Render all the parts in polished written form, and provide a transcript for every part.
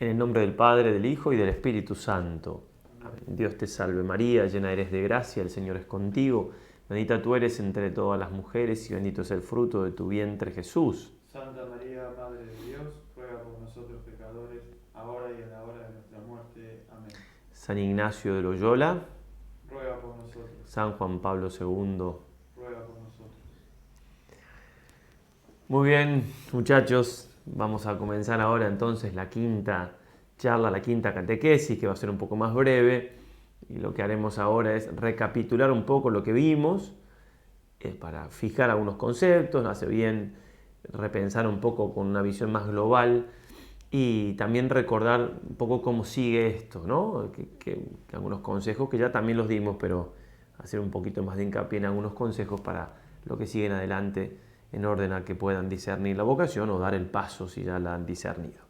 En el nombre del Padre, del Hijo y del Espíritu Santo. Amén. Dios te salve María, llena eres de gracia, el Señor es contigo. Bendita tú eres entre todas las mujeres y bendito es el fruto de tu vientre Jesús. Santa María, Madre de Dios, ruega por nosotros pecadores, ahora y en la hora de nuestra muerte. Amén. San Ignacio de Loyola, ruega por nosotros. San Juan Pablo II, ruega por nosotros. Muy bien, muchachos, vamos a comenzar ahora entonces la quinta charla, la quinta catequesis, que va a ser un poco más breve. Y lo que haremos ahora es recapitular un poco lo que vimos, para fijar algunos conceptos. Hace bien repensar un poco con una visión más global y también recordar un poco cómo sigue esto, ¿no? Que algunos consejos que ya también los dimos, pero hacer un poquito más de hincapié en algunos consejos para lo que sigue en adelante, en orden a que puedan discernir la vocación o dar el paso si ya la han discernido.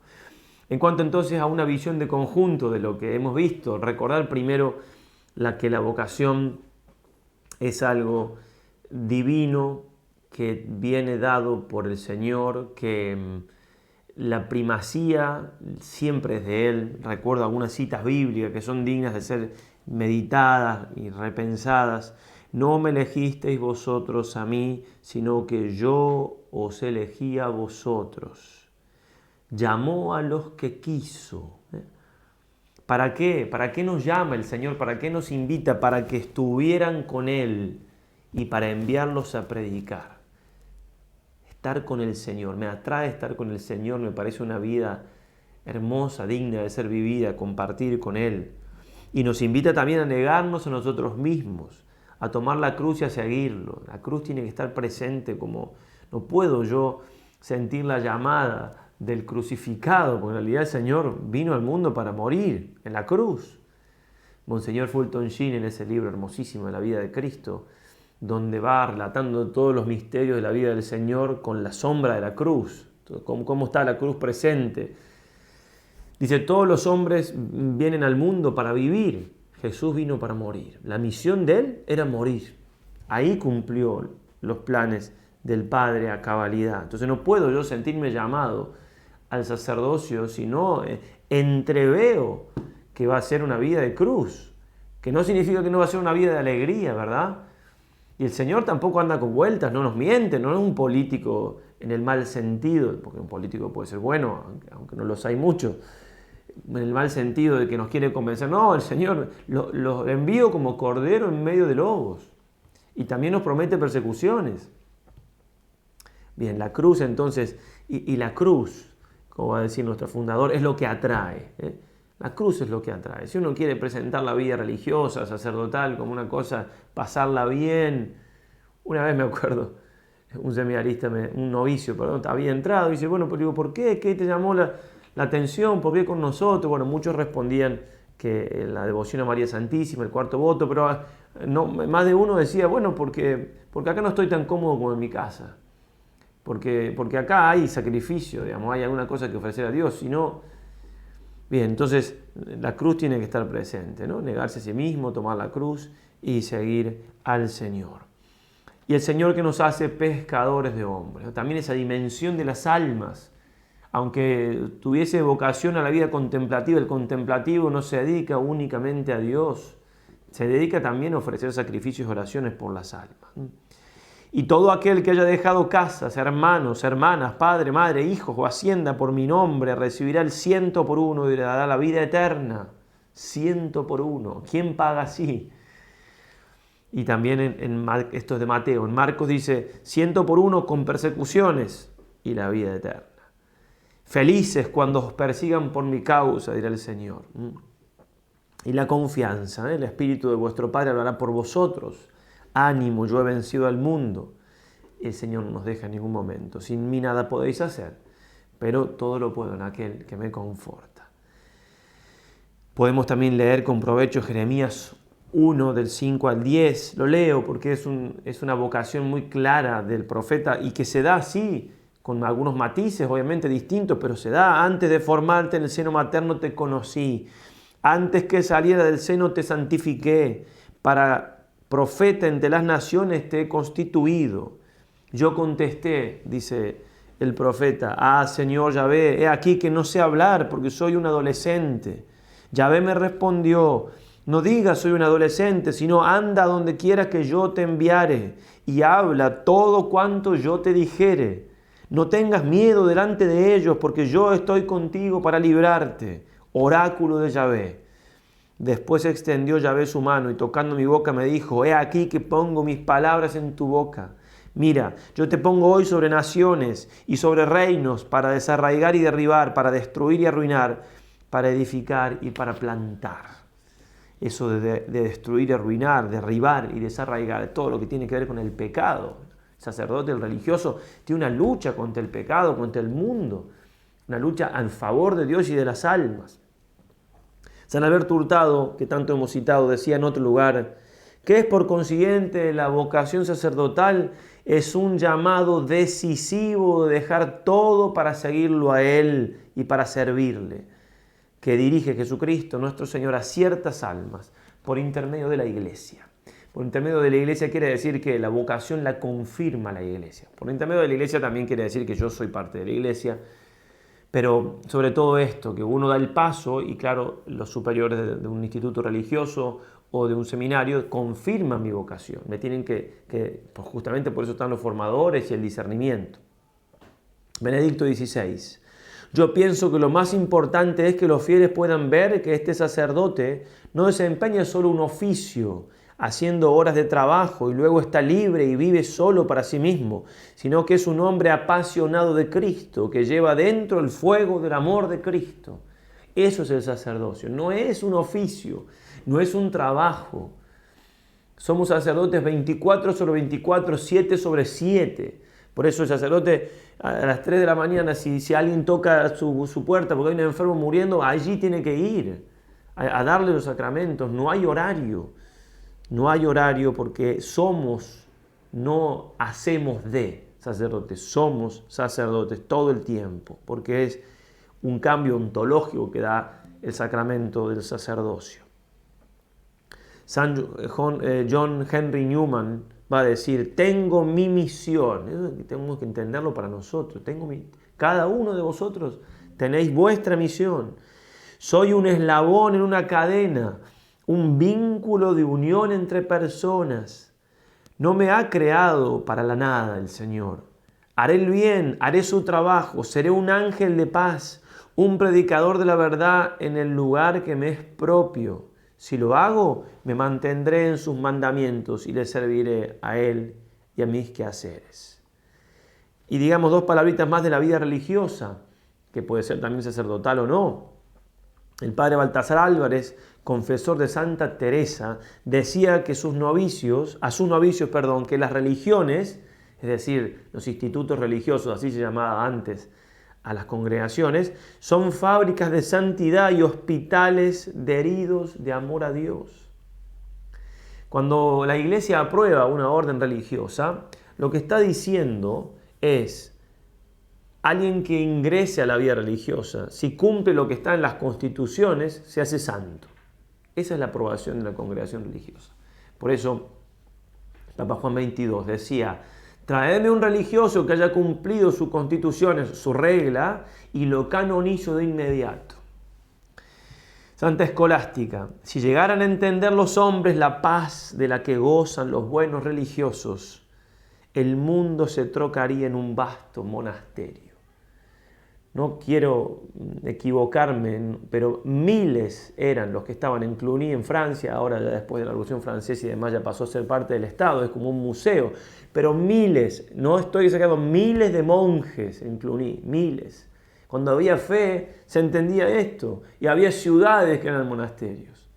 En cuanto entonces a una visión de conjunto de lo que hemos visto, recordar primero que la vocación es algo divino que viene dado por el Señor, que la primacía siempre es de Él. Recuerdo algunas citas bíblicas que son dignas de ser meditadas y repensadas. No me elegisteis vosotros a mí, sino que yo os elegí a vosotros. Llamó a los que quiso. ¿Para qué? ¿Para qué nos llama el Señor? ¿Para qué nos invita? Para que estuvieran con Él y para enviarlos a predicar. Estar con el Señor. Me atrae estar con el Señor, me parece una vida hermosa, digna de ser vivida, compartir con Él. Y nos invita también a negarnos a nosotros mismos, a tomar la cruz y a seguirlo. La cruz tiene que estar presente, como no puedo yo sentir la llamada del crucificado, porque en realidad el Señor vino al mundo para morir en la cruz. Monseñor Fulton Sheen, en ese libro hermosísimo de la vida de Cristo, donde va relatando todos los misterios de la vida del Señor con la sombra de la cruz, cómo está la cruz presente. Dice, todos los hombres vienen al mundo para vivir, Jesús vino para morir. La misión de Él era morir. Ahí cumplió los planes del Padre a cabalidad. Entonces no puedo yo sentirme llamado al sacerdocio si no entreveo que va a ser una vida de cruz, que no significa que no va a ser una vida de alegría, ¿verdad? Y el Señor tampoco anda con vueltas, no nos miente, no es un político en el mal sentido, porque un político puede ser bueno, aunque no los hay muchos, en el mal sentido de que nos quiere convencer. No, el Señor los envío como cordero en medio de lobos. Y también nos promete persecuciones. Bien, la cruz entonces, y la cruz, como va a decir nuestro fundador, es lo que atrae. La cruz es lo que atrae. Si uno quiere presentar la vida religiosa, sacerdotal, como una cosa, pasarla bien. Una vez me acuerdo, un seminarista, un novicio, perdón, había entrado y dice, bueno, pero digo, ¿por qué? ¿Qué te llamó la atención? ¿Por qué con nosotros? Bueno, muchos respondían que la devoción a María Santísima, el cuarto voto, pero no, más de uno decía, bueno, porque acá no estoy tan cómodo como en mi casa. Porque acá hay sacrificio, digamos, hay alguna cosa que ofrecer a Dios, si no... Bien, entonces la cruz tiene que estar presente, ¿no? Negarse a sí mismo, tomar la cruz y seguir al Señor. Y el Señor que nos hace pescadores de hombres, ¿no? También esa dimensión de las almas. Aunque tuviese vocación a la vida contemplativa, el contemplativo no se dedica únicamente a Dios, se dedica también a ofrecer sacrificios y oraciones por las almas. Y todo aquel que haya dejado casas, hermanos, hermanas, padre, madre, hijos o hacienda por mi nombre, recibirá el 100 por uno y le dará la vida eterna. 100 por uno. ¿Quién paga así? Y también esto es de Mateo. En Marcos dice 100 por uno con persecuciones y la vida eterna. Felices cuando os persigan por mi causa, dirá el Señor. Y la confianza, el Espíritu de vuestro Padre hablará por vosotros. Ánimo, yo he vencido al mundo. El Señor no nos deja en ningún momento. Sin mí nada podéis hacer, pero todo lo puedo en aquel que me conforta. Podemos también leer con provecho Jeremías 1, del 5 al 10. Lo leo porque es una vocación muy clara del profeta y que se da así, con algunos matices obviamente distintos, pero se da. Antes de formarte en el seno materno te conocí. Antes que saliera del seno te santifiqué. Para profeta entre las naciones te he constituido. Yo contesté, dice el profeta: ah, Señor Yahvé, he aquí que no sé hablar porque soy un adolescente. Yahvé me respondió: no digas soy un adolescente, sino anda donde quiera que yo te enviare y habla todo cuanto yo te dijere. No tengas miedo delante de ellos, porque yo estoy contigo para librarte. Oráculo de Yahvé. Después extendió Yahvé su mano y tocando mi boca me dijo: he aquí que pongo mis palabras en tu boca. Mira, yo te pongo hoy sobre naciones y sobre reinos para desarraigar y derribar, para destruir y arruinar, para edificar y para plantar. Eso de destruir y arruinar, derribar y desarraigar, todo lo que tiene que ver con el pecado. El sacerdote, el religioso, tiene una lucha contra el pecado, contra el mundo, una lucha en favor de Dios y de las almas. San Alberto Hurtado, que tanto hemos citado, decía en otro lugar que es por consiguiente la vocación sacerdotal es un llamado decisivo de dejar todo para seguirlo a Él y para servirle, que dirige Jesucristo, nuestro Señor, a ciertas almas por intermedio de la Iglesia. Por intermedio de la Iglesia quiere decir que la vocación la confirma la Iglesia. Por intermedio de la Iglesia también quiere decir que yo soy parte de la Iglesia. Pero sobre todo esto, que uno da el paso y claro, los superiores de un instituto religioso o de un seminario confirman mi vocación. Me tienen pues justamente por eso están los formadores y el discernimiento. Benedicto XVI. Yo pienso que lo más importante es que los fieles puedan ver que este sacerdote no desempeña solo un oficio, haciendo horas de trabajo y luego está libre y vive solo para sí mismo, sino que es un hombre apasionado de Cristo, que lleva dentro el fuego del amor de Cristo. Eso es el sacerdocio, no es un oficio, no es un trabajo. Somos sacerdotes 24 sobre 24, 7 sobre 7. Por eso el sacerdote a las 3 de la mañana, si alguien toca su puerta porque hay un enfermo muriendo, allí tiene que ir a darle los sacramentos. No hay horario. No hay horario porque no hacemos de sacerdotes, somos sacerdotes todo el tiempo, porque es un cambio ontológico que da el sacramento del sacerdocio. John Henry Newman va a decir: tengo mi misión. Eso tenemos que entenderlo para nosotros. Cada uno de vosotros tenéis vuestra misión. Soy un eslabón en una cadena, un vínculo de unión entre personas. No me ha creado para la nada el Señor. Haré el bien, haré su trabajo, seré un ángel de paz, un predicador de la verdad en el lugar que me es propio. Si lo hago, me mantendré en sus mandamientos y le serviré a Él y a mis quehaceres. Y digamos 2 palabritas más de la vida religiosa, que puede ser también sacerdotal o no. El padre Baltasar Álvarez, confesor de Santa Teresa, decía que a sus novicios, que las religiones, es decir, los institutos religiosos, así se llamaba antes a las congregaciones, son fábricas de santidad y hospitales de heridos de amor a Dios. Cuando la Iglesia aprueba una orden religiosa, lo que está diciendo es: alguien que ingrese a la vida religiosa, si cumple lo que está en las constituciones, se hace santo. Esa es la aprobación de la congregación religiosa. Por eso, Papa Juan XXII decía: traedme un religioso que haya cumplido sus constituciones, su regla, y lo canonizo de inmediato. Santa Escolástica: si llegaran a entender los hombres la paz de la que gozan los buenos religiosos, el mundo se trocaría en un vasto monasterio. No quiero equivocarme, pero miles eran los que estaban en Cluny, en Francia. Ahora, ya después de la Revolución Francesa y demás, ya pasó a ser parte del Estado, es como un museo. Pero miles, no estoy exagerando, miles de monjes en Cluny, miles. Cuando había fe, se entendía esto. Y había ciudades que eran monasterios.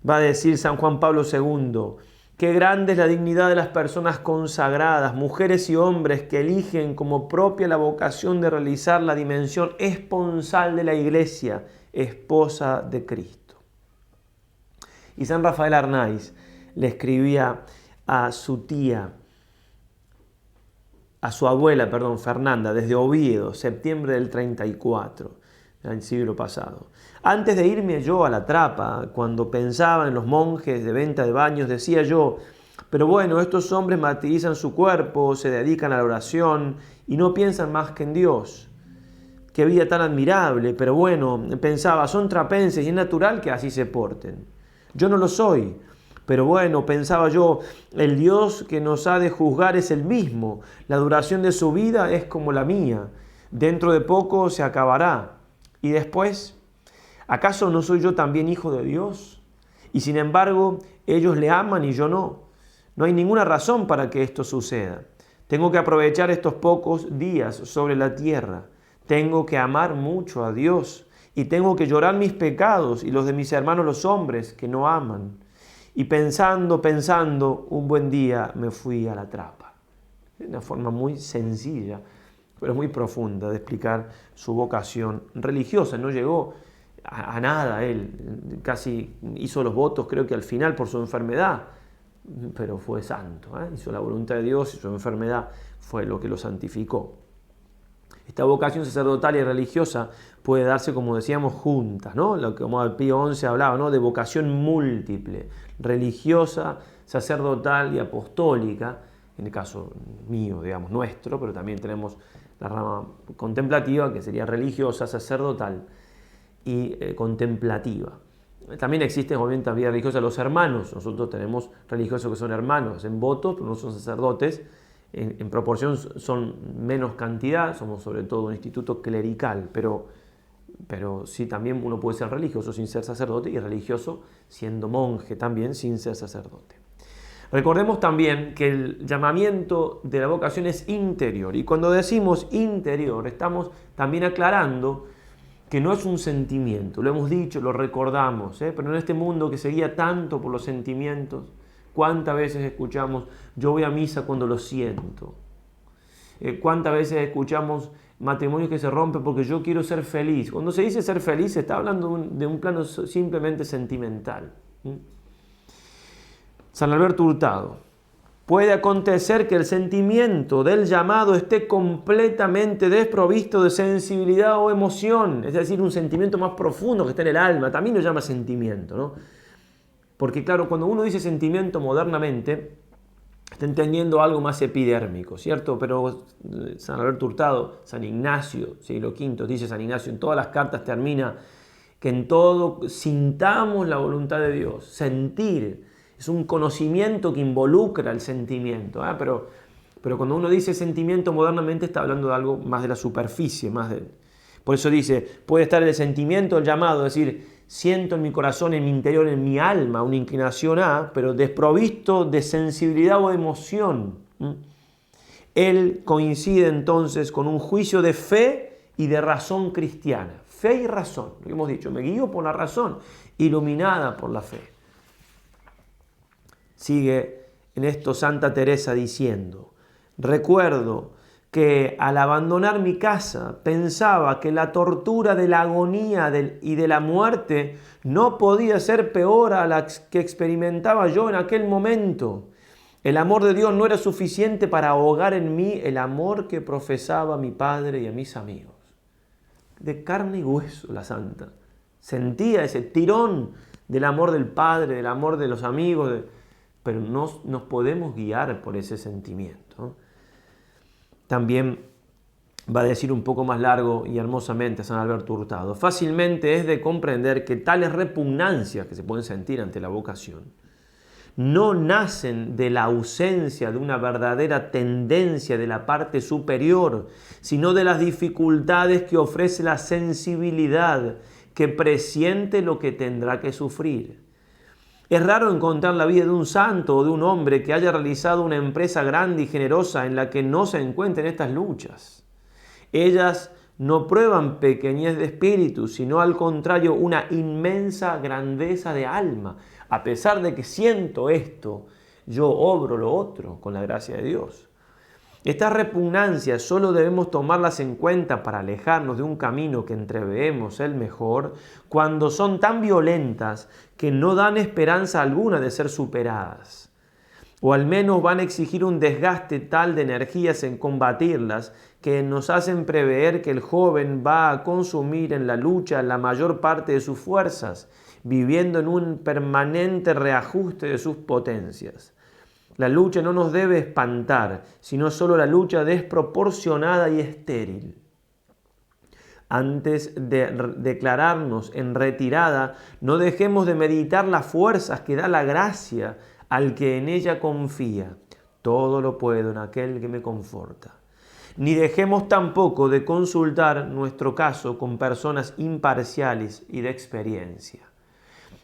Va a decir San Juan Pablo II: qué grande es la dignidad de las personas consagradas, mujeres y hombres que eligen como propia la vocación de realizar la dimensión esponsal de la Iglesia, esposa de Cristo. Y San Rafael Arnaiz le escribía a su abuela, Fernanda, desde Oviedo, septiembre del 34, del siglo pasado. Antes de irme yo a la trapa, cuando pensaba en los monjes de venta de baños, decía yo: Pero bueno, estos hombres martirizan su cuerpo, se dedican a la oración y no piensan más que en Dios. Qué vida tan admirable, pero bueno, pensaba, son trapenses y es natural que así se porten. Yo no lo soy, pero bueno, pensaba yo, el Dios que nos ha de juzgar es el mismo. La duración de su vida es como la mía. Dentro de poco se acabará. ¿Y después? ¿Acaso no soy yo también hijo de Dios? Y sin embargo, ellos le aman y yo no. No hay ninguna razón para que esto suceda. Tengo que aprovechar estos pocos días sobre la tierra. Tengo que amar mucho a Dios y tengo que llorar mis pecados y los de mis hermanos los hombres que no aman. Y pensando, un buen día me fui a la trapa. Es una forma muy sencilla, pero muy profunda de explicar su vocación religiosa. No llegó a nada él, casi hizo los votos creo que al final por su enfermedad, pero fue santo, hizo la voluntad de Dios y su enfermedad fue lo que lo santificó. Esta vocación sacerdotal y religiosa puede darse, como decíamos, juntas, ¿no? Lo que como Pío XI hablaba, ¿no? De vocación múltiple, religiosa, sacerdotal y apostólica, en el caso mío, digamos, nuestro, pero también tenemos la rama contemplativa, que sería religiosa, sacerdotal y contemplativa. También existen, obviamente, vida religiosa los hermanos. Nosotros tenemos religiosos que son hermanos en votos, pero no son sacerdotes. En proporción son menos cantidad, somos sobre todo un instituto clerical, pero sí también uno puede ser religioso sin ser sacerdote y religioso siendo monje también sin ser sacerdote. Recordemos también que el llamamiento de la vocación es interior, y cuando decimos interior estamos también aclarando que no es un sentimiento, lo hemos dicho, lo recordamos, pero en este mundo que se guía tanto por los sentimientos, ¿cuántas veces escuchamos, yo voy a misa cuando lo siento? ¿Cuántas veces escuchamos matrimonios que se rompen porque yo quiero ser feliz? Cuando se dice ser feliz se está hablando de un plano simplemente sentimental. San Alberto Hurtado: puede acontecer que el sentimiento del llamado esté completamente desprovisto de sensibilidad o emoción, es decir, un sentimiento más profundo que está en el alma, también lo llama sentimiento, ¿no? Porque claro, cuando uno dice sentimiento modernamente, está entendiendo algo más epidérmico, ¿cierto? Pero San Alberto Hurtado, San Ignacio, siglo V, dice San Ignacio, en todas las cartas termina que en todo sintamos la voluntad de Dios. Sentir es un conocimiento que involucra el sentimiento, pero cuando uno dice sentimiento modernamente está hablando de algo más de la superficie, por eso dice, puede estar el sentimiento, el llamado, es decir, siento en mi corazón, en mi interior, en mi alma, una inclinación a, pero desprovisto de sensibilidad o emoción. Él coincide entonces con un juicio de fe y de razón cristiana. Fe y razón, lo que hemos dicho, me guío por la razón, iluminada por la fe. Sigue en esto Santa Teresa diciendo, recuerdo que al abandonar mi casa pensaba que la tortura de la agonía y de la muerte no podía ser peor a la que experimentaba yo en aquel momento. El amor de Dios no era suficiente para ahogar en mí el amor que profesaba a mi padre y a mis amigos. De carne y hueso la santa. Sentía ese tirón del amor del padre, del amor de los amigos, pero no nos podemos guiar por ese sentimiento. También va a decir un poco más largo y hermosamente San Alberto Hurtado, fácilmente es de comprender que tales repugnancias que se pueden sentir ante la vocación no nacen de la ausencia de una verdadera tendencia de la parte superior, sino de las dificultades que ofrece la sensibilidad que presiente lo que tendrá que sufrir. Es raro encontrar la vida de un santo o de un hombre que haya realizado una empresa grande y generosa en la que no se encuentren estas luchas. Ellas no prueban pequeñez de espíritu, sino al contrario una inmensa grandeza de alma. A pesar de que siento esto, yo obro lo otro con la gracia de Dios. Estas repugnancias solo debemos tomarlas en cuenta para alejarnos de un camino que entreveemos el mejor cuando son tan violentas que no dan esperanza alguna de ser superadas. O al menos van a exigir un desgaste tal de energías en combatirlas que nos hacen prever que el joven va a consumir en la lucha la mayor parte de sus fuerzas, viviendo en un permanente reajuste de sus potencias. La lucha no nos debe espantar, sino solo la lucha desproporcionada y estéril. Antes de declararnos en retirada, no dejemos de meditar las fuerzas que da la gracia al que en ella confía. Todo lo puedo en aquel que me conforta. Ni dejemos tampoco de consultar nuestro caso con personas imparciales y de experiencia.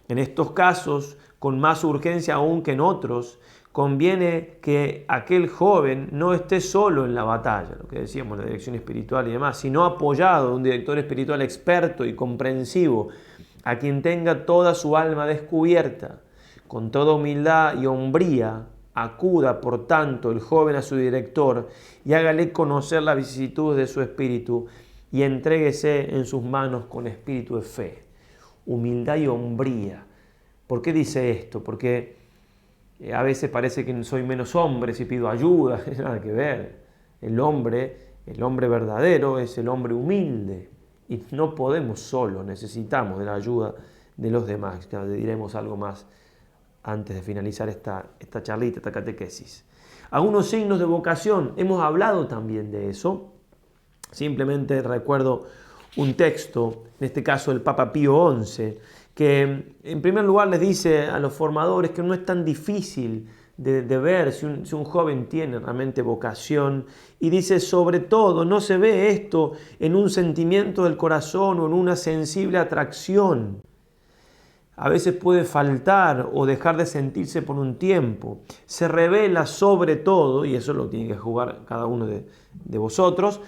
En estos casos, con más urgencia aún que en otros, conviene que aquel joven no esté solo en la batalla, lo que decíamos, la dirección espiritual y demás, sino apoyado de un director espiritual experto y comprensivo, a quien tenga toda su alma descubierta. Con toda humildad y hombría, acuda, por tanto, el joven a su director y hágale conocer las vicisitudes de su espíritu y entréguese en sus manos con espíritu de fe. Humildad y hombría. ¿Por qué dice esto? Porque a veces parece que soy menos hombre si pido ayuda, nada que ver. El hombre verdadero es el hombre humilde y no podemos solo, necesitamos de la ayuda de los demás. Ya diremos algo más antes de finalizar esta charlita, esta catequesis. Algunos signos de vocación, hemos hablado también de eso. Simplemente recuerdo un texto, en este caso del Papa Pío XI, que en primer lugar les dice a los formadores que no es tan difícil de ver si un joven tiene realmente vocación, y dice, sobre todo, no se ve esto en un sentimiento del corazón o en una sensible atracción. A veces puede faltar o dejar de sentirse por un tiempo. Se revela sobre todo, y eso lo tiene que jugar cada uno de vosotros,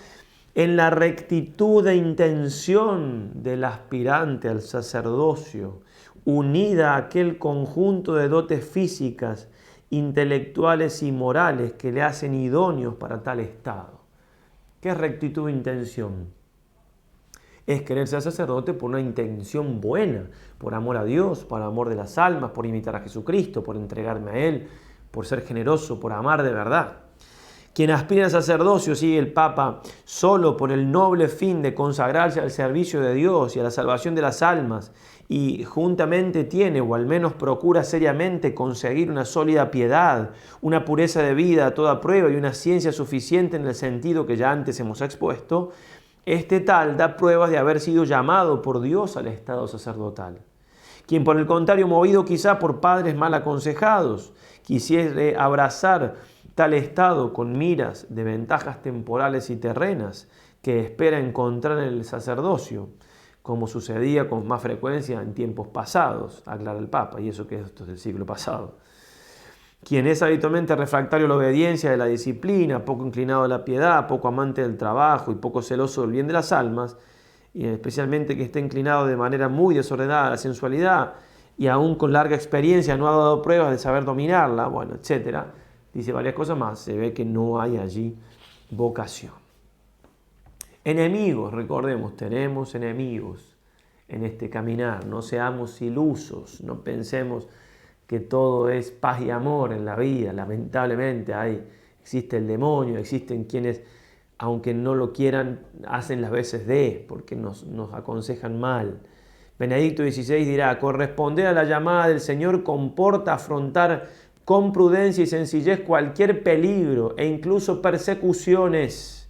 en la rectitud de intención del aspirante al sacerdocio, unida a aquel conjunto de dotes físicas, intelectuales y morales que le hacen idóneos para tal estado. ¿Qué es rectitud de intención? Es querer ser sacerdote por una intención buena, por amor a Dios, por amor de las almas, por imitar a Jesucristo, por entregarme a Él, por ser generoso, por amar de verdad. Quien aspira al sacerdocio, sigue el Papa, solo por el noble fin de consagrarse al servicio de Dios y a la salvación de las almas, y juntamente tiene, o al menos procura seriamente, conseguir una sólida piedad, una pureza de vida a toda prueba y una ciencia suficiente en el sentido que ya antes hemos expuesto, este tal da pruebas de haber sido llamado por Dios al estado sacerdotal. Quien por el contrario, movido quizá por padres mal aconsejados, quisiere abrazar tal estado con miras de ventajas temporales y terrenas que espera encontrar en el sacerdocio, como sucedía con más frecuencia en tiempos pasados, aclara el Papa, y eso que esto es del siglo pasado. Quien es habitualmente refractario a la obediencia de la disciplina, poco inclinado a la piedad, poco amante del trabajo y poco celoso del bien de las almas, y especialmente que esté inclinado de manera muy desordenada a la sensualidad y aún con larga experiencia no ha dado pruebas de saber dominarla, bueno, etcétera. Dice varias cosas más, se ve que no hay allí vocación. Enemigos, recordemos, tenemos enemigos en este caminar, no seamos ilusos, no pensemos que todo es paz y amor en la vida, lamentablemente existe el demonio, existen quienes, aunque no lo quieran, hacen las veces porque nos aconsejan mal. Benedicto XVI dirá, corresponder a la llamada del Señor comporta afrontar con prudencia y sencillez cualquier peligro e incluso persecuciones,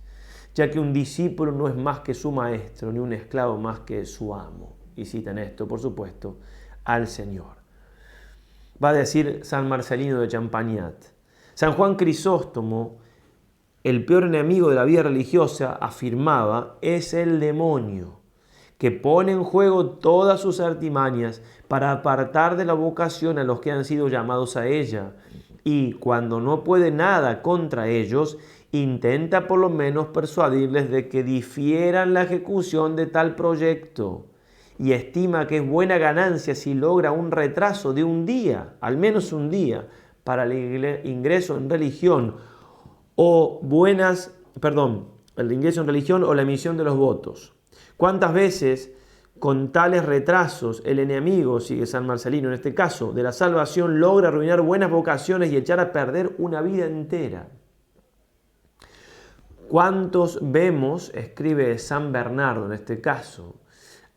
ya que un discípulo no es más que su maestro, ni un esclavo más que su amo. Y citan esto, por supuesto, al Señor. Va a decir San Marcelino de Champagnat. San Juan Crisóstomo, el peor enemigo de la vida religiosa, afirmaba, es el demonio, que pone en juego todas sus artimañas para apartar de la vocación a los que han sido llamados a ella, y cuando no puede nada contra ellos, intenta por lo menos persuadirles de que difieran la ejecución de tal proyecto, y estima que es buena ganancia si logra un retraso de un día, al menos un día, para el ingreso en religión el ingreso en religión o la emisión de los votos. ¿Cuántas veces con tales retrasos el enemigo, sigue San Marcelino en este caso, de la salvación logra arruinar buenas vocaciones y echar a perder una vida entera? ¿Cuántos vemos, escribe San Bernardo en este caso,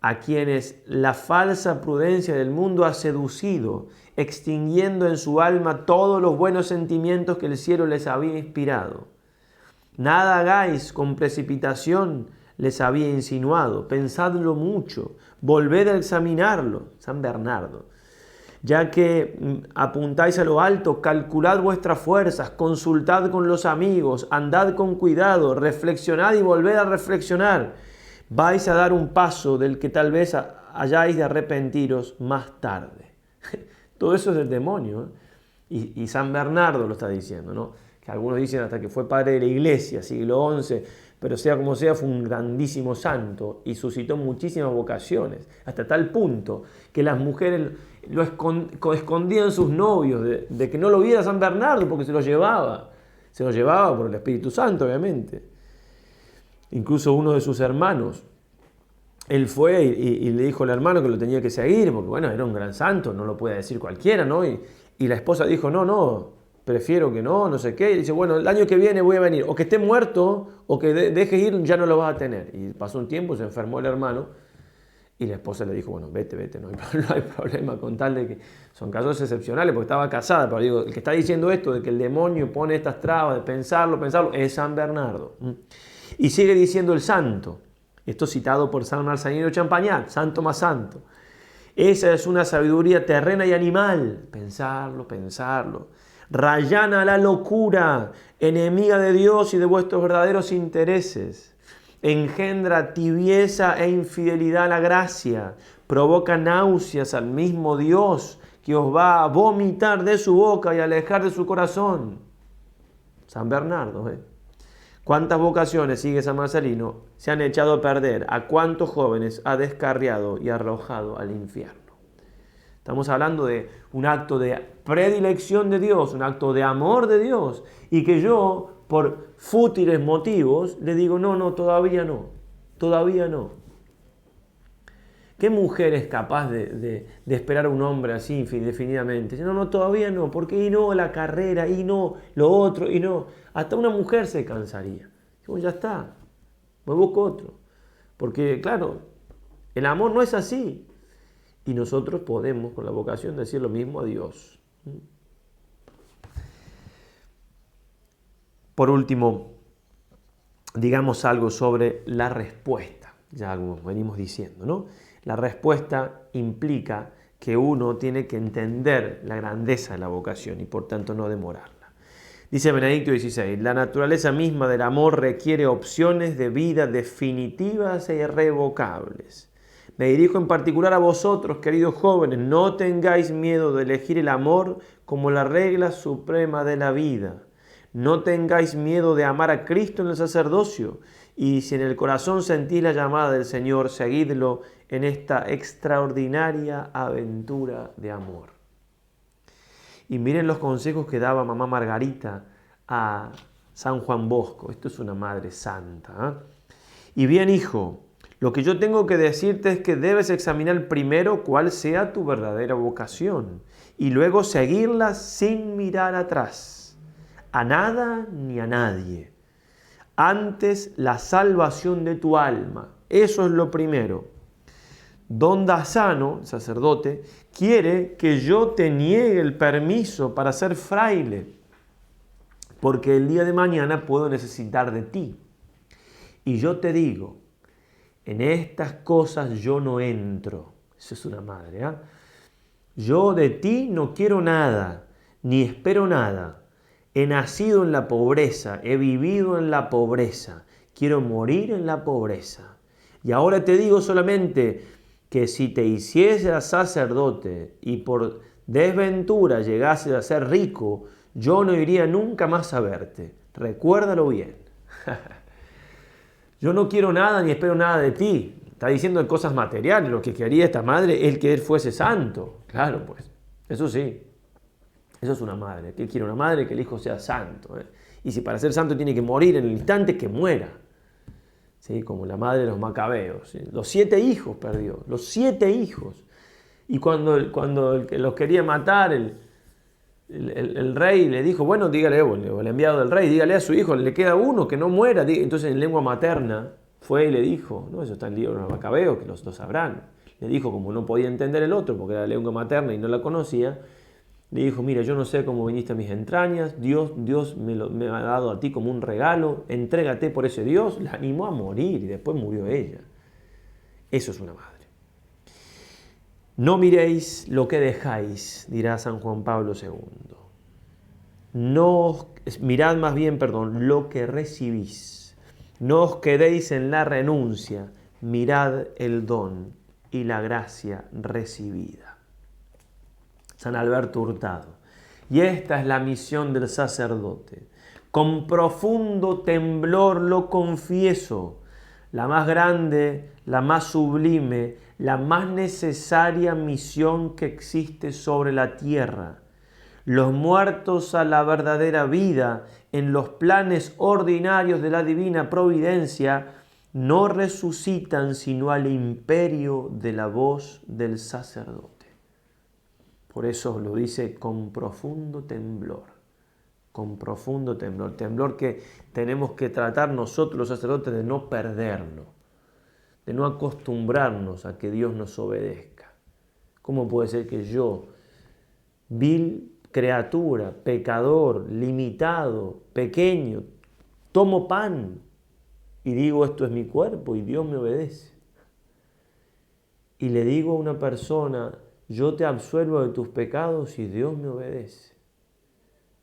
a quienes la falsa prudencia del mundo ha seducido, extinguiendo en su alma todos los buenos sentimientos que el cielo les había inspirado. Nada hagáis con precipitación, les había insinuado, pensadlo mucho, volved a examinarlo, San Bernardo. Ya que apuntáis a lo alto, calculad vuestras fuerzas, consultad con los amigos, andad con cuidado, reflexionad y volved a reflexionar. Vais a dar un paso del que tal vez hayáis de arrepentiros más tarde. Todo eso es del demonio, ¿eh? Y San Bernardo lo está diciendo, ¿no? Que algunos dicen hasta que fue padre de la iglesia, siglo XI, pero sea como sea, fue un grandísimo santo y suscitó muchísimas vocaciones, hasta tal punto que las mujeres lo escondían sus novios de que no lo viera San Bernardo porque se lo llevaba por el Espíritu Santo, obviamente. Incluso uno de sus hermanos, él fue y le dijo al hermano que lo tenía que seguir, porque bueno, era un gran santo, no lo puede decir cualquiera, ¿no? Y la esposa dijo, no, prefiero que no sé qué. Y dice, bueno, el año que viene voy a venir, o que esté muerto, o que dejes ir, ya no lo vas a tener. Y pasó un tiempo, se enfermó el hermano, y la esposa le dijo, bueno, vete, no hay problema, con tal de que son casos excepcionales, porque estaba casada, pero digo, el que está diciendo esto, de que el demonio pone estas trabas, de pensarlo, es San Bernardo. Y sigue diciendo el santo, esto citado por San Marcelino Champagnat, santo más santo. Esa es una sabiduría terrena y animal, pensarlo. Rayana a la locura, enemiga de Dios y de vuestros verdaderos intereses. Engendra tibieza e infidelidad a la gracia, provoca náuseas al mismo Dios que os va a vomitar de su boca y alejar de su corazón. San Bernardo, ¿Cuántas vocaciones, sigue San Marcelino, se han echado a perder? ¿A cuántos jóvenes ha descarriado y arrojado al infierno? Estamos hablando de un acto de predilección de Dios, un acto de amor de Dios, y que yo, por fútiles motivos, le digo, no, todavía no. ¿Qué mujer es capaz de esperar a un hombre así indefinidamente? No, todavía no, porque y no la carrera, y no lo otro, y no. Hasta una mujer se cansaría. Digo, ya está, me busco otro. Porque, claro, el amor no es así. Y nosotros podemos, con la vocación, decir lo mismo a Dios. Por último, digamos algo sobre la respuesta. Ya como venimos diciendo, ¿no? La respuesta implica que uno tiene que entender la grandeza de la vocación y por tanto no demorarla. Dice Benedicto XVI, la naturaleza misma del amor requiere opciones de vida definitivas e irrevocables. Me dirijo en particular a vosotros, queridos jóvenes, no tengáis miedo de elegir el amor como la regla suprema de la vida. No tengáis miedo de amar a Cristo en el sacerdocio, y si en el corazón sentís la llamada del Señor, seguidlo en esta extraordinaria aventura de amor. Y miren los consejos que daba mamá Margarita a San Juan Bosco. Esto es una madre santa. Y bien, hijo, lo que yo tengo que decirte es que debes examinar primero cuál sea tu verdadera vocación y luego seguirla sin mirar atrás, a nada ni a nadie. Antes la salvación de tu alma, eso es lo primero. Don Dassano, sacerdote, quiere que yo te niegue el permiso para ser fraile, porque el día de mañana puedo necesitar de ti. Y yo te digo, en estas cosas yo no entro. Eso es una madre, ¿eh? Yo de ti no quiero nada, ni espero nada. He nacido en la pobreza, he vivido en la pobreza, quiero morir en la pobreza. Y ahora te digo solamente que si te hicieses sacerdote y por desventura llegases a ser rico, yo no iría nunca más a verte. Recuérdalo bien. Yo no quiero nada ni espero nada de ti. Está diciendo de cosas materiales. Lo que quería esta madre es que él fuese santo. Claro, pues. Eso sí. Eso es una madre. ¿Qué quiere una madre? Que el hijo sea santo. Y si para ser santo tiene que morir en el instante, que muera. ¿Sí? Como la madre de los macabeos. ¿Sí? Los 7 hijos perdió. Los 7 hijos. Y cuando los quería matar, el rey le dijo, bueno, dígale, el enviado del rey, dígale a su hijo, le queda uno, que no muera. Entonces en lengua materna, fue y le dijo, ¿no? Eso está en el libro de los Macabeos, que los sabrán. Le dijo, como no podía entender el otro, porque era lengua materna y no la conocía, le dijo, mira, yo no sé cómo viniste a mis entrañas, Dios me ha dado a ti como un regalo, entrégate por ese Dios. La animó a morir y después murió ella. Eso es una madre. No miréis lo que dejáis, dirá San Juan Pablo II. Mirad más bien, lo que recibís. No os quedéis en la renuncia, mirad el don y la gracia recibida. San Alberto Hurtado. Y esta es la misión del sacerdote. Con profundo temblor lo confieso, la más grande, la más sublime, la más necesaria misión que existe sobre la tierra. Los muertos a la verdadera vida en los planes ordinarios de la divina providencia no resucitan sino al imperio de la voz del sacerdote. Por eso lo dice con profundo temblor, temblor que tenemos que tratar nosotros los sacerdotes de no perderlo, de no acostumbrarnos a que Dios nos obedezca. ¿Cómo puede ser que yo, vil criatura, pecador, limitado, pequeño, tomo pan y digo esto es mi cuerpo y Dios me obedece? Y le digo a una persona, yo te absuelvo de tus pecados y Dios me obedece.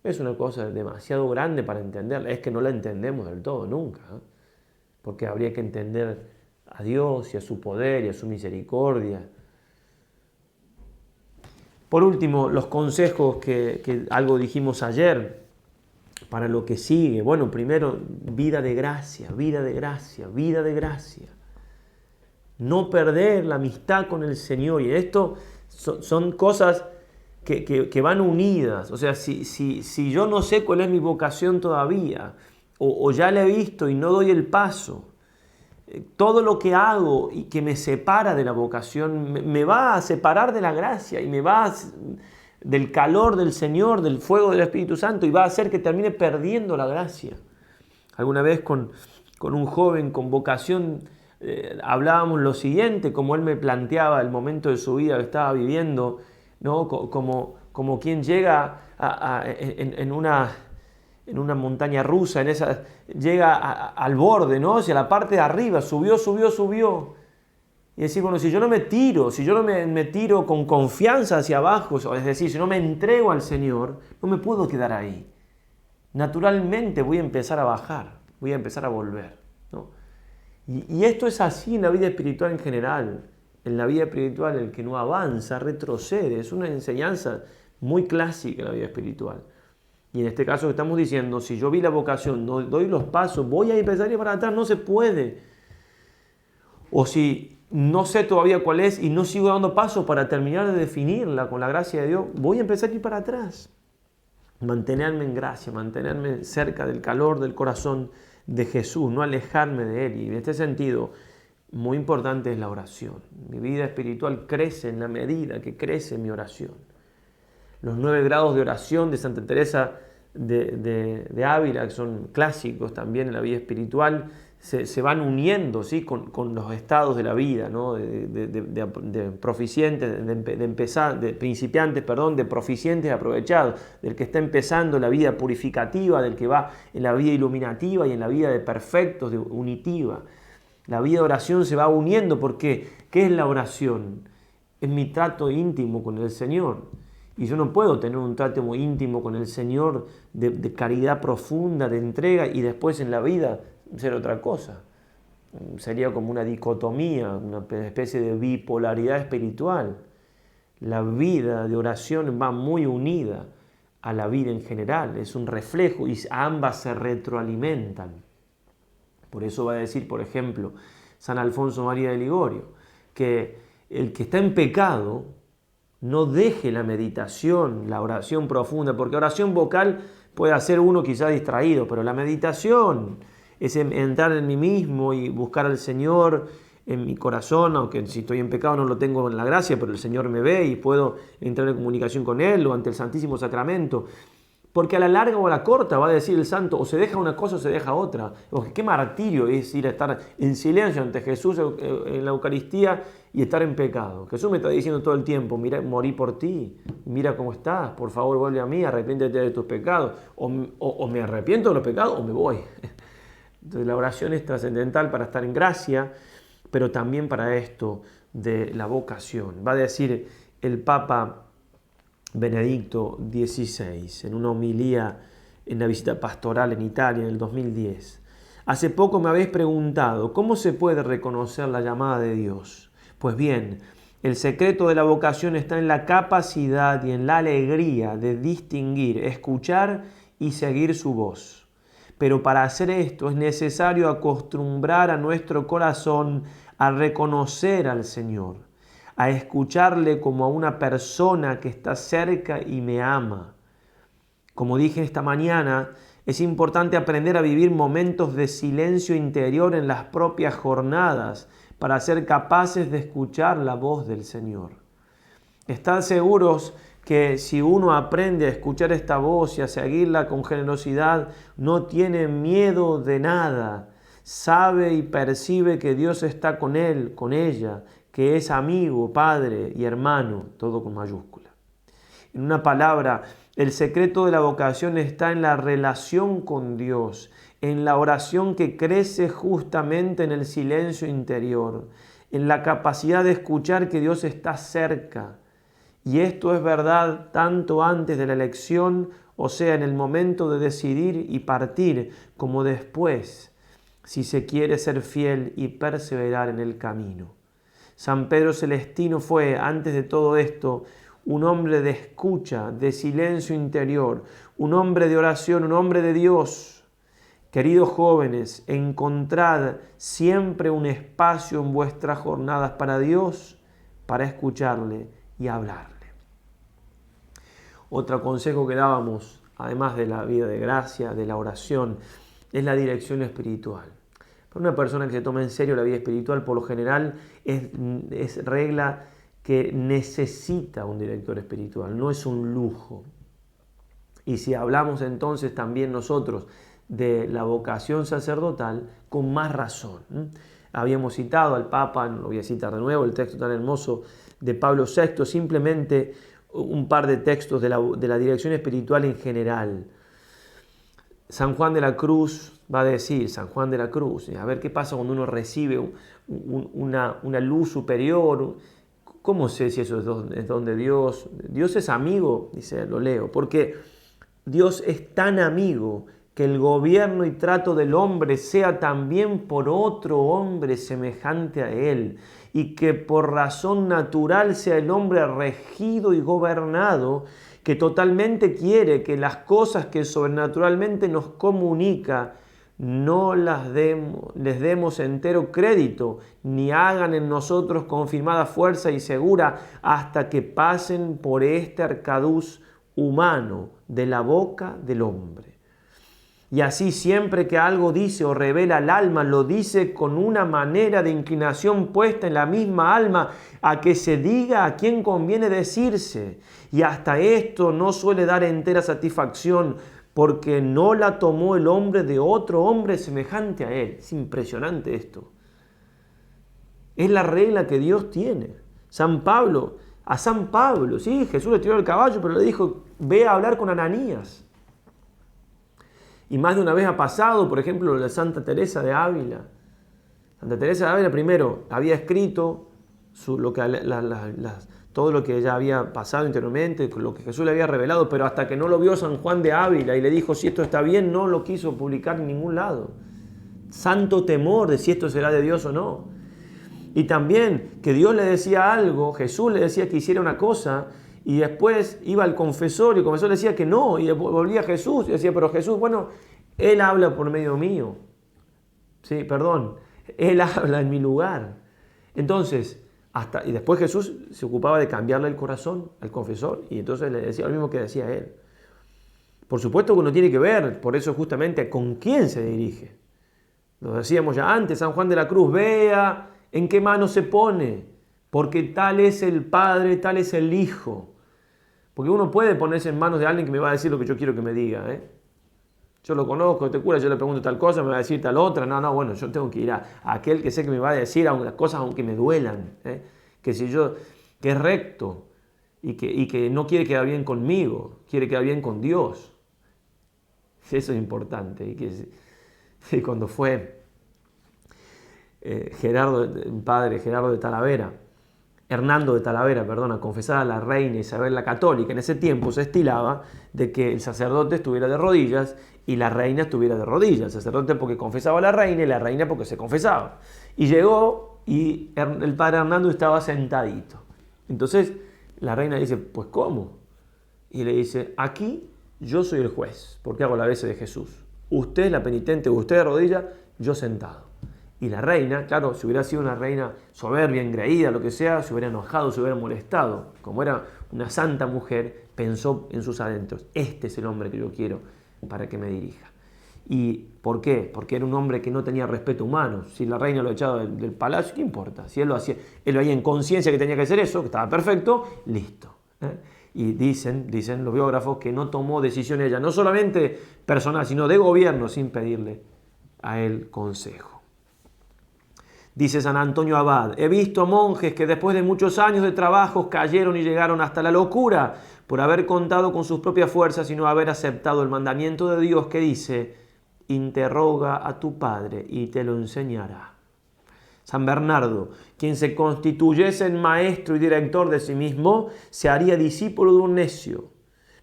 Es una cosa demasiado grande para entenderla. Es que no la entendemos del todo nunca, ¿eh? Porque habría que entender a Dios y a su poder y a su misericordia. Por último, los consejos que algo dijimos ayer para lo que sigue. Bueno, primero, vida de gracia, vida de gracia, vida de gracia. No perder la amistad con el Señor. Y esto son cosas que van unidas. O sea, si yo no sé cuál es mi vocación todavía, o ya la he visto y no doy el paso, todo lo que hago y que me separa de la vocación me va a separar de la gracia y me va del calor del Señor, del fuego del Espíritu Santo, y va a hacer que termine perdiendo la gracia. Alguna vez con un joven con vocación hablábamos lo siguiente, como él me planteaba el momento de su vida que estaba viviendo, ¿no? Como quien llega en una montaña rusa, llega al borde, ¿no? Hacia la parte de arriba, subió. Y decir, bueno, si yo no me tiro con confianza hacia abajo, es decir, si no me entrego al Señor, no me puedo quedar ahí. Naturalmente voy a empezar a bajar, voy a empezar a volver, ¿no? Y esto es así en la vida espiritual en general. En la vida espiritual el que no avanza retrocede. Es una enseñanza muy clásica en la vida espiritual. Y en este caso estamos diciendo, si yo vi la vocación, no doy los pasos, voy a empezar a ir para atrás, no se puede. O si no sé todavía cuál es y no sigo dando pasos para terminar de definirla con la gracia de Dios, voy a empezar a ir para atrás. Mantenerme en gracia, mantenerme cerca del calor del corazón de Jesús, no alejarme de Él. Y en este sentido, muy importante es la oración. Mi vida espiritual crece en la medida que crece mi oración. Los 9 grados de oración de Santa Teresa de Ávila, que son clásicos también en la vida espiritual, se van uniendo, ¿sí? con los estados de la vida, ¿no? de proficientes, de principiantes, de proficientes aprovechados, del que está empezando la vida purificativa, del que va en la vida iluminativa y en la vida de perfectos, de unitiva. La vida de oración se va uniendo porque, ¿qué es la oración? Es mi trato íntimo con el Señor. Y yo no puedo tener un trato muy íntimo con el Señor de caridad profunda, de entrega, y después en la vida ser otra cosa. Sería como una dicotomía, una especie de bipolaridad espiritual. La vida de oración va muy unida a la vida en general, es un reflejo y ambas se retroalimentan. Por eso va a decir, por ejemplo, San Alfonso María de Ligorio, que el que está en pecado no deje la meditación, la oración profunda, porque oración vocal puede hacer uno quizá distraído, pero la meditación es entrar en mí mismo y buscar al Señor en mi corazón, aunque si estoy en pecado no lo tengo en la gracia, pero el Señor me ve y puedo entrar en comunicación con Él o ante el Santísimo Sacramento. Porque a la larga o a la corta va a decir el santo, o se deja una cosa o se deja otra. Porque qué martirio es ir a estar en silencio ante Jesús en la Eucaristía y estar en pecado. Jesús me está diciendo todo el tiempo, mira, morí por ti, mira cómo estás, por favor vuelve a mí, arrepiéntete de tus pecados. O me arrepiento de los pecados o me voy. Entonces la oración es trascendental para estar en gracia, pero también para esto de la vocación. Va a decir el Papa Benedicto XVI en una homilía en la visita pastoral en Italia en el 2010. Hace poco me habéis preguntado, ¿cómo se puede reconocer la llamada de Dios? Pues bien, el secreto de la vocación está en la capacidad y en la alegría de distinguir, escuchar y seguir su voz. Pero para hacer esto es necesario acostumbrar a nuestro corazón a reconocer al Señor, a escucharle como a una persona que está cerca y me ama. Como dije esta mañana, es importante aprender a vivir momentos de silencio interior en las propias jornadas para ser capaces de escuchar la voz del Señor. Estad seguros que si uno aprende a escuchar esta voz y a seguirla con generosidad, no tiene miedo de nada. Sabe y percibe que Dios está con él, con ella, que es amigo, padre y hermano, todo con mayúscula. En una palabra, el secreto de la vocación está en la relación con Dios, en la oración que crece justamente en el silencio interior, en la capacidad de escuchar que Dios está cerca. Y esto es verdad tanto antes de la elección, o sea, en el momento de decidir y partir, como después, si se quiere ser fiel y perseverar en el camino. San Pedro Celestino fue, antes de todo esto, un hombre de escucha, de silencio interior, un hombre de oración, un hombre de Dios. Queridos jóvenes, encontrad siempre un espacio en vuestras jornadas para Dios, para escucharle y hablarle. Otro consejo que dábamos, además de la vida de gracia, de la oración, es la dirección espiritual. Para una persona que se toma en serio la vida espiritual, por lo general es regla que necesita un director espiritual, no es un lujo. Y si hablamos entonces también nosotros de la vocación sacerdotal, con más razón. Habíamos citado al Papa, no lo voy a citar de nuevo, el texto tan hermoso de Pablo VI, simplemente un par de textos de la dirección espiritual en general. San Juan de la Cruz va a decir, San Juan de la Cruz, a ver qué pasa cuando uno recibe una luz superior. ¿Cómo sé si eso es don de Dios? Dios es amigo, dice, lo leo, porque Dios es tan amigo que el gobierno y trato del hombre sea también por otro hombre semejante a él, y que por razón natural sea el hombre regido y gobernado, que totalmente quiere que las cosas que sobrenaturalmente nos comunica no les demos entero crédito, ni hagan en nosotros confirmada fuerza y segura hasta que pasen por este arcaduz humano de la boca del hombre. Y así siempre que algo dice o revela al alma, lo dice con una manera de inclinación puesta en la misma alma a que se diga a quien conviene decirse. Y hasta esto no suele dar entera satisfacción, porque no la tomó el hombre de otro hombre semejante a él. Es impresionante esto. Es la regla que Dios tiene. A San Pablo, sí, Jesús le tiró el caballo, pero le dijo, ve a hablar con Ananías. Y más de una vez ha pasado, por ejemplo, la Santa Teresa de Ávila. Santa Teresa de Ávila primero había escrito todo lo que ella había pasado interiormente, lo que Jesús le había revelado, pero hasta que no lo vio San Juan de Ávila y le dijo si esto está bien, no lo quiso publicar en ningún lado. Santo temor de si esto será de Dios o no. Y también que Dios le decía algo, Jesús le decía que hiciera una cosa, y después iba al confesor y el confesor le decía que no, y volvía a Jesús y decía, pero Jesús, bueno, Él habla por medio mío. Sí, perdón, Él habla en mi lugar. Entonces, y después Jesús se ocupaba de cambiarle el corazón al confesor y entonces le decía lo mismo que decía él. Por supuesto que uno tiene que ver, por eso justamente, con quién se dirige. Lo decíamos ya antes, San Juan de la Cruz, vea en qué mano se pone, porque tal es el Padre, tal es el Hijo. Porque uno puede ponerse en manos de alguien que me va a decir lo que yo quiero que me diga, ¿eh? Yo lo conozco, este cura, yo le pregunto tal cosa, me va a decir tal otra. No, bueno, yo tengo que ir a aquel que sé que me va a decir las cosas aunque me duelan, ¿eh? Que es recto y que no quiere quedar bien conmigo, quiere quedar bien con Dios. Eso es importante. Y cuando fue Hernando de Talavera, a confesar a la reina Isabel la Católica, en ese tiempo se estilaba de que el sacerdote estuviera de rodillas y la reina estuviera de rodillas. El sacerdote porque confesaba a la reina y la reina porque se confesaba. Y llegó y el padre Hernando estaba sentadito. Entonces la reina dice, pues ¿cómo? Y le dice, aquí yo soy el juez, porque hago la veces de Jesús. Usted es la penitente, usted de rodillas, yo sentado. Y la reina, claro, si hubiera sido una reina soberbia, engreída, lo que sea, se hubiera enojado, se hubiera molestado. Como era una santa mujer, pensó en sus adentros, este es el hombre que yo quiero para que me dirija. ¿Y por qué? Porque era un hombre que no tenía respeto humano. Si la reina lo echaba del palacio, ¿qué importa? Si él lo hacía, él lo hacía en conciencia que tenía que hacer eso, que estaba perfecto, listo. Y dicen los biógrafos que no tomó decisiones ella, no solamente personal, sino de gobierno, sin pedirle a él consejo. Dice San Antonio Abad, he visto monjes que después de muchos años de trabajos cayeron y llegaron hasta la locura por haber contado con sus propias fuerzas y no haber aceptado el mandamiento de Dios que dice, interroga a tu padre y te lo enseñará. San Bernardo, quien se constituyese en maestro y director de sí mismo, se haría discípulo de un necio.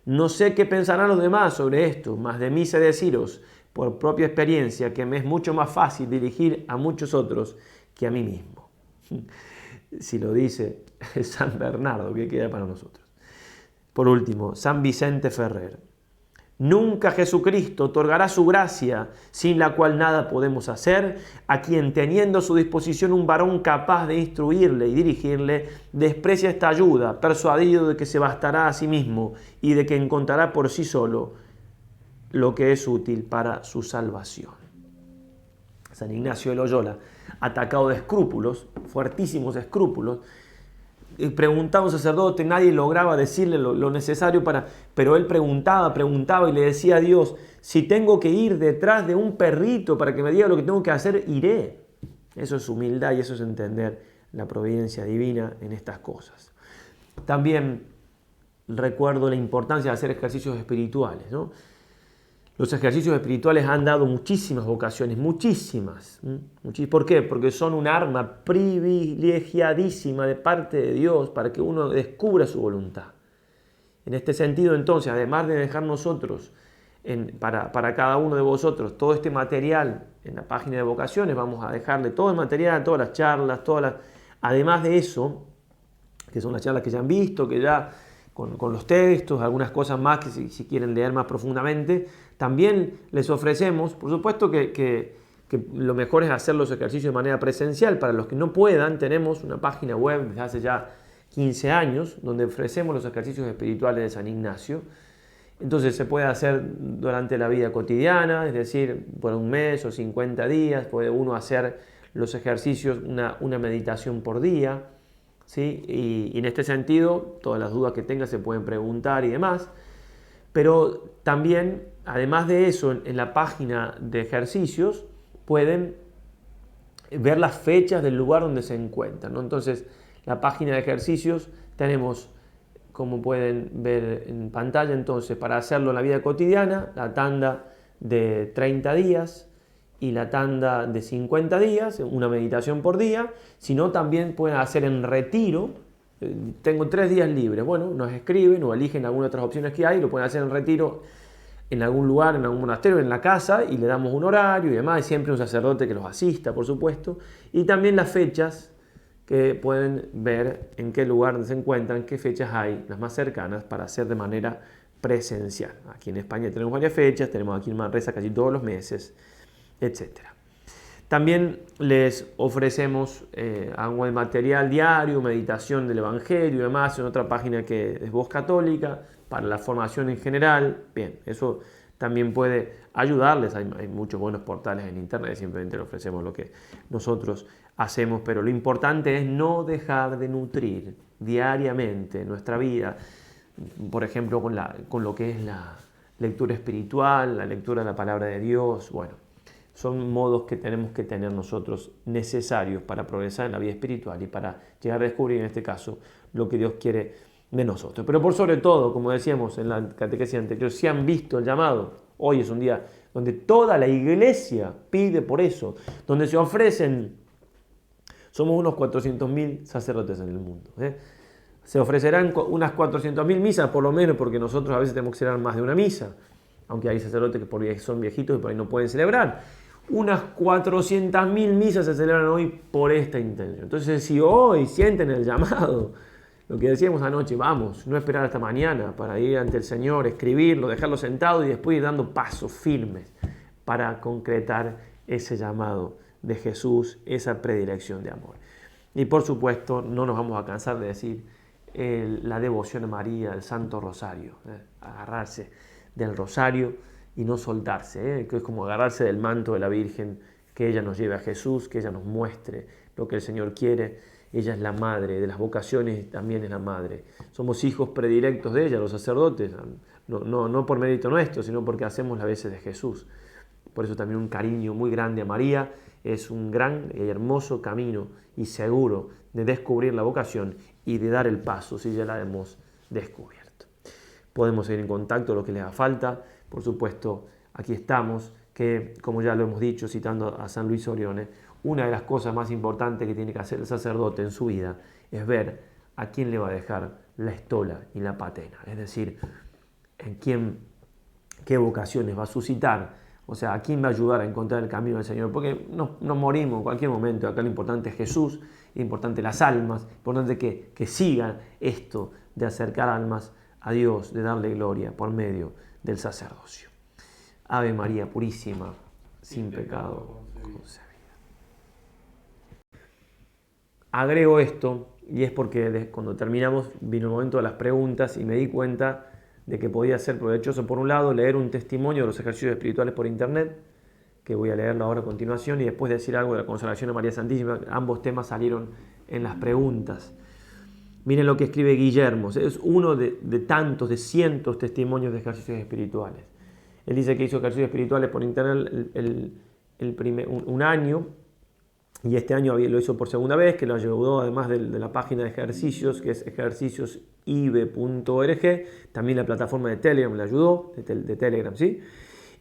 No sé qué pensarán los demás sobre esto, mas de mí sé deciros, por propia experiencia, que me es mucho más fácil dirigir a muchos otros que a mí mismo. Si lo dice San Bernardo, ¿qué queda para nosotros? Por último, San Vicente Ferrer. Nunca Jesucristo otorgará su gracia, sin la cual nada podemos hacer, a quien teniendo a su disposición un varón capaz de instruirle y dirigirle, desprecia esta ayuda, persuadido de que se bastará a sí mismo y de que encontrará por sí solo lo que es útil para su salvación. San Ignacio de Loyola, atacado de escrúpulos, fuertísimos escrúpulos, preguntaba a un sacerdote, nadie lograba decirle lo necesario pero él preguntaba y le decía a Dios, si tengo que ir detrás de un perrito para que me diga lo que tengo que hacer, iré. Eso es humildad y eso es entender la providencia divina en estas cosas. También recuerdo la importancia de hacer ejercicios espirituales, ¿no? Los ejercicios espirituales han dado muchísimas vocaciones, muchísimas. ¿Por qué? Porque son un arma privilegiadísima de parte de Dios para que uno descubra su voluntad. En este sentido, entonces, además de dejar nosotros, para cada uno de vosotros, todo este material en la página de vocaciones, vamos a dejarle todo el material, todas las charlas, además de eso, que son las charlas que ya han visto, que ya con los textos, algunas cosas más que si quieren leer más profundamente, también les ofrecemos, por supuesto que lo mejor es hacer los ejercicios de manera presencial. Para los que no puedan, tenemos una página web desde hace ya 15 años, donde ofrecemos los ejercicios espirituales de San Ignacio. Entonces se puede hacer durante la vida cotidiana, es decir, por un mes o 50 días, puede uno hacer los ejercicios, una meditación por día, ¿sí? Y en este sentido, todas las dudas que tenga se pueden preguntar y demás. Pero también, además de eso, en la página de ejercicios pueden ver las fechas del lugar donde se encuentran, ¿no? Entonces, la página de ejercicios tenemos, como pueden ver en pantalla, entonces, para hacerlo en la vida cotidiana, la tanda de 30 días y la tanda de 50 días, una meditación por día. Si no, también pueden hacer en retiro. Tengo 3 días libres. Bueno, nos escriben o eligen algunas otras opciones que hay, lo pueden hacer en retiro en algún lugar, en algún monasterio, en la casa, y le damos un horario y demás, y siempre un sacerdote que los asista, por supuesto. Y también las fechas, que pueden ver en qué lugar se encuentran, qué fechas hay, las más cercanas, para hacer de manera presencial. Aquí en España tenemos varias fechas, tenemos aquí en Manresa casi todos los meses, etc. También les ofrecemos algo de material diario, meditación del Evangelio y demás, en otra página que es Voz Católica, para la formación en general. Bien, eso también puede ayudarles. Hay muchos buenos portales en internet, simplemente le ofrecemos lo que nosotros hacemos, pero lo importante es no dejar de nutrir diariamente nuestra vida por ejemplo, con lo que es la lectura espiritual, la lectura de la palabra de Dios. Bueno, son modos que tenemos que tener nosotros necesarios para progresar en la vida espiritual y para llegar a descubrir, en este caso, lo que Dios quiere de nosotros. Pero por sobre todo, como decíamos en la catequesis anterior, si han visto el llamado, hoy es un día donde toda la iglesia pide por eso, donde se ofrecen, somos unos 400.000 sacerdotes en el mundo, Se ofrecerán unas 400.000 misas por lo menos, porque nosotros a veces tenemos que celebrar más de una misa, aunque hay sacerdotes que son viejitos y por ahí no pueden celebrar. Unas 400.000 misas se celebran hoy por esta intención. Entonces, si hoy sienten el llamado, lo que decíamos anoche, vamos, no esperar hasta mañana para ir ante el Señor, escribirlo, dejarlo sentado y después ir dando pasos firmes para concretar ese llamado de Jesús, esa predilección de amor. Y por supuesto, no nos vamos a cansar de decir la devoción a María, el Santo Rosario, agarrarse del rosario y no soltarse, que es como agarrarse del manto de la Virgen, que ella nos lleve a Jesús, que ella nos muestre lo que el Señor quiere. Ella es la madre de las vocaciones, también es la madre. Somos hijos predilectos de ella, los sacerdotes, no por mérito nuestro, sino porque hacemos las veces de Jesús. Por eso también un cariño muy grande a María. Es un gran y hermoso camino y seguro de descubrir la vocación y de dar el paso si ya la hemos descubierto. Podemos seguir en contacto, lo que les haga falta. Por supuesto, aquí estamos, que como ya lo hemos dicho, citando a San Luis Orione, una de las cosas más importantes que tiene que hacer el sacerdote en su vida es ver a quién le va a dejar la estola y la patena. Es decir, qué vocaciones va a suscitar. O sea, ¿a quién va a ayudar a encontrar el camino del Señor? Porque nos morimos en cualquier momento. Acá lo importante es Jesús, lo importante las almas, lo importante que sigan esto de acercar almas a Dios, de darle gloria por medio del sacerdocio. Ave María Purísima, sin pecado concebida. Agrego esto, y es porque cuando terminamos vino el momento de las preguntas y me di cuenta de que podía ser provechoso, por un lado, leer un testimonio de los ejercicios espirituales por internet, que voy a leerlo ahora a continuación, y después decir algo de la consagración a María Santísima. Ambos temas salieron en las preguntas. Miren lo que escribe Guillermo, es uno de tantos, de cientos testimonios de ejercicios espirituales. Él dice que hizo ejercicios espirituales por internet un año, y este año lo hizo por segunda vez, que lo ayudó además de la página de ejercicios, que es ejerciciosive.org, también la plataforma de Telegram le ayudó, de Telegram, ¿sí?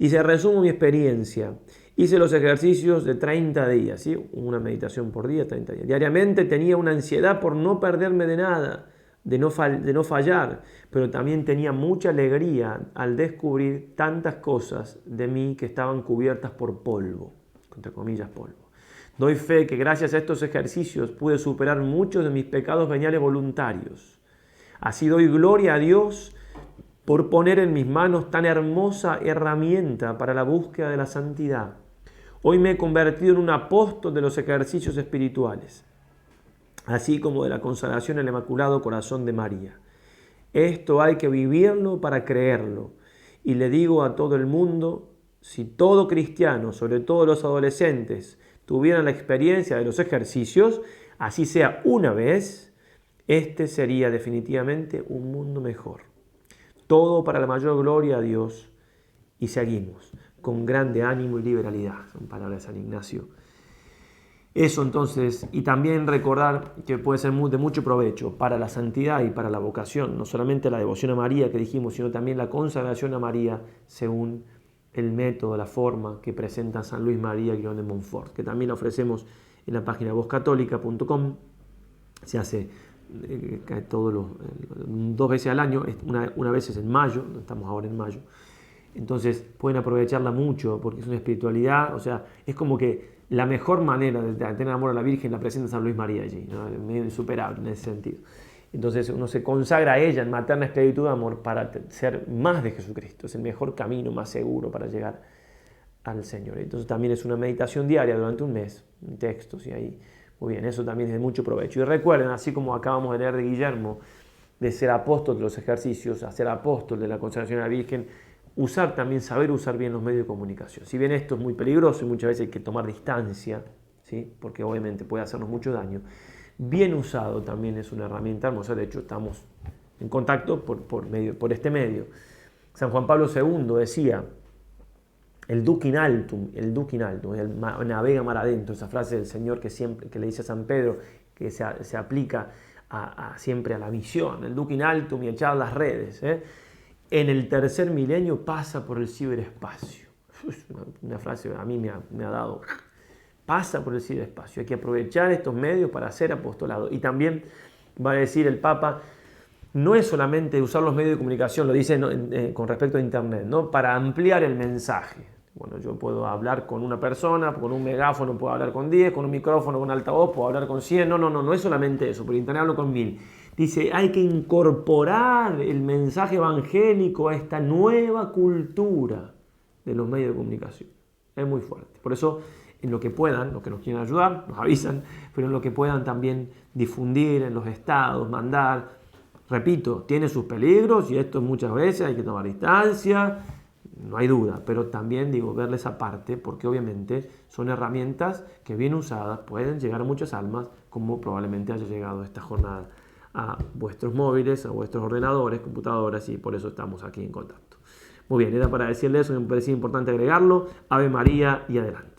Y se resumo mi experiencia. Hice los ejercicios de 30 días, ¿sí? Una meditación por día, 30 días. Diariamente tenía una ansiedad por no perderme de nada, de no fallar, pero también tenía mucha alegría al descubrir tantas cosas de mí que estaban cubiertas por polvo, entre comillas polvo. Doy fe que gracias a estos ejercicios pude superar muchos de mis pecados veniales voluntarios. Así doy gloria a Dios por poner en mis manos tan hermosa herramienta para la búsqueda de la santidad. Hoy me he convertido en un apóstol de los ejercicios espirituales, así como de la consagración al Inmaculado Corazón de María. Esto hay que vivirlo para creerlo. Y le digo a todo el mundo, si todo cristiano, sobre todo los adolescentes, tuvieran la experiencia de los ejercicios, así sea una vez, este sería definitivamente un mundo mejor. Todo para la mayor gloria a Dios, y seguimos con grande ánimo y liberalidad. Son palabras de San Ignacio. Eso entonces, y también recordar que puede ser de mucho provecho para la santidad y para la vocación, no solamente la devoción a María que dijimos, sino también la consagración a María según el método, la forma que presenta San Luis María Guión de Montfort, que también la ofrecemos en la página vozcatólica.com. Se hace dos veces al año, una vez es en mayo, estamos ahora en mayo. Entonces pueden aprovecharla mucho porque es una espiritualidad, o sea, es como que la mejor manera de tener amor a la Virgen la presenta San Luis María allí, ¿no? Es medio insuperable en ese sentido. Entonces uno se consagra a ella en materna esclavitud de amor para ser más de Jesucristo. Es el mejor camino, más seguro para llegar al Señor. Entonces también es una meditación diaria durante un mes, textos y ahí. Muy bien, eso también es de mucho provecho. Y recuerden, así como acabamos de leer de Guillermo, de ser apóstol de los ejercicios, a ser apóstol de la consagración a la Virgen, saber usar bien los medios de comunicación. Si bien esto es muy peligroso y muchas veces hay que tomar distancia, ¿sí? Porque obviamente puede hacernos mucho daño, bien usado también es una herramienta hermosa. De hecho, estamos en contacto por este medio. San Juan Pablo II decía, el duc in altum, el navega mar adentro, esa frase del Señor que le dice a San Pedro, que se aplica siempre a la misión, el duc in altum y echar las redes. En el tercer milenio pasa por el ciberespacio. Una frase a mí me ha dado, pasa por el ciberespacio, hay que aprovechar estos medios para hacer apostolado. Y también va a decir el Papa, no es solamente usar los medios de comunicación, lo dice con respecto a Internet, ¿no? Para ampliar el mensaje. Bueno, yo puedo hablar con una persona, con un megáfono puedo hablar con 10, con un micrófono, con un altavoz puedo hablar con 100. No es solamente eso, por Internet hablo con 1000. Dice, hay que incorporar el mensaje evangélico a esta nueva cultura de los medios de comunicación. Es muy fuerte. Por eso, en lo que puedan, los que nos quieren ayudar, nos avisan, pero en lo que puedan también difundir en los estados, mandar. Repito, tiene sus peligros y esto muchas veces hay que tomar distancia, no hay duda, pero también verle esa parte porque obviamente son herramientas que bien usadas pueden llegar a muchas almas, como probablemente haya llegado esta jornada a vuestros móviles, a vuestros ordenadores, computadoras, y por eso estamos aquí en contacto. Muy bien, era para decirle eso, me parecía importante agregarlo. Ave María y adelante.